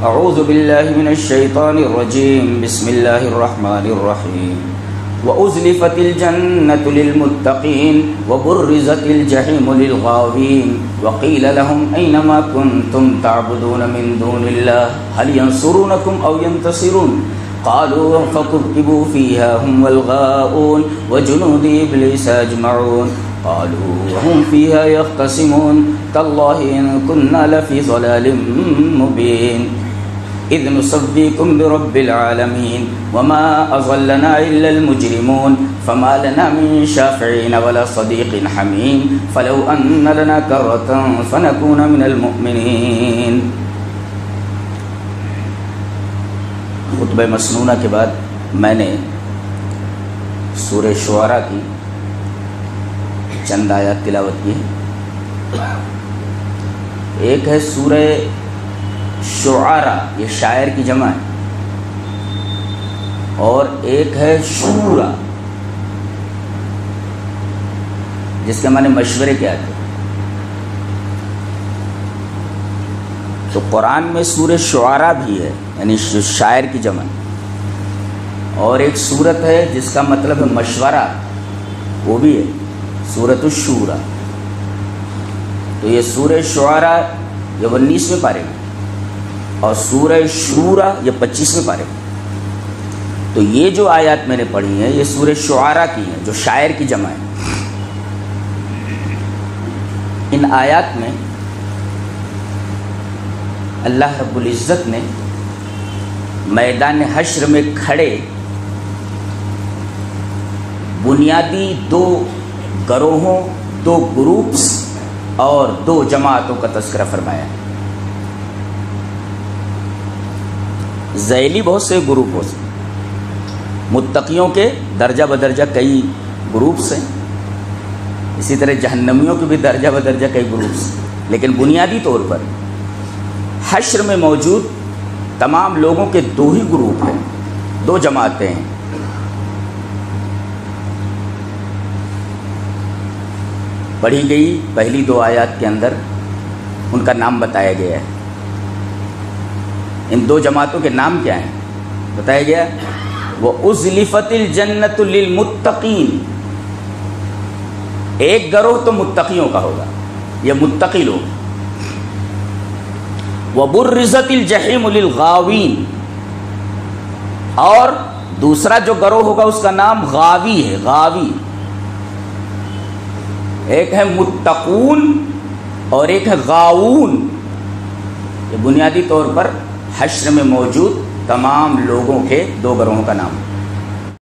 اعوذ باللہ من الشیطان الرجیم بسم اللہ الرحمن الرحیم وَأُزْلِفَتِ الْجَنَّةُ لِلْمُتَّقِينَ وَبُرِّزَتِ الْجَحِيمُ لِلْغَاوِينَ وَقِيلَ لَهُمْ أَيْنَ مَا كُنْتُمْ تَعْبُدُونَ مِنْ دُونِ اللَّهِ هَلْ يَنْصُرُونَكُمْ أَوْ يَنْتَصِرُونَ قَالُوا فَكُبْكِبُوا فِيهَا هُمْ وَالْغَاوُونَ وَجُنُودُ إِبْلِيسَ أَجْمَعُونَ قالوا وهم فيها يختصمون تالله إن كنا لفي ضلال مبين إذ نسويكم برب العالمين وما أضلنا إلا المجرمون فما لنا من شافعين ولا صديق حميم فلو أن لنا كرة فنكون من المؤمنين. خطبہ مسنونہ کے بعد میں نے سورہ شعراء کی چند آیات تلاوت کی. ایک ہے سورہ شعراء، یہ شاعر کی جمع ہے، اور ایک ہے شورا جس کے معنی مشورے کے آتے. تو قرآن میں سورہ شعراء بھی ہے، یعنی شاعر کی جمع، اور ایک سورت ہے جس کا مطلب ہے مشورہ، وہ بھی ہے سورۃ الشورى. تو یہ سورہ شعراء یہ 19ویں پارے میں، اور سورہ شورى یہ 25ویں پارے میں. تو یہ جو آیات میں نے پڑھی ہیں یہ سورہ شعراء کی ہیں جو شاعر کی جمع ہے. ان آیات میں اللہ رب العزت نے میدان حشر میں کھڑے بنیادی دو گروہوں، دو گروپس اور دو جماعتوں کا تذکرہ فرمایا. ذیلی بہت سے گروپ ہو سکتے، متقیوں کے درجہ بدرجہ کئی گروپس ہیں، اسی طرح جہنمیوں کے بھی درجہ بدرجہ کئی گروپس ہیں، لیکن بنیادی طور پر حشر میں موجود تمام لوگوں کے دو ہی گروپ ہیں، دو جماعتیں ہیں. پڑھی گئی پہلی دو آیات کے اندر ان کا نام بتایا گیا ہے. ان دو جماعتوں کے نام کیا ہیں بتایا گیا. وَأُزْلِفَتِ الْجَنَّةُ لِلْمُتَّقِينَ، ایک گروہ تو متقیوں کا ہوگا، یہ متقی لوگ. وَبُرِّزَتِ الْجَحِيمُ لِلْغَاوِينَ، اور دوسرا جو گروہ ہوگا اس کا نام غاوی ہے. غاوی ایک ہے متقون اور ایک ہے غاوون. یہ بنیادی طور پر حشر میں موجود تمام لوگوں کے دو گروہوں کا نام ہے.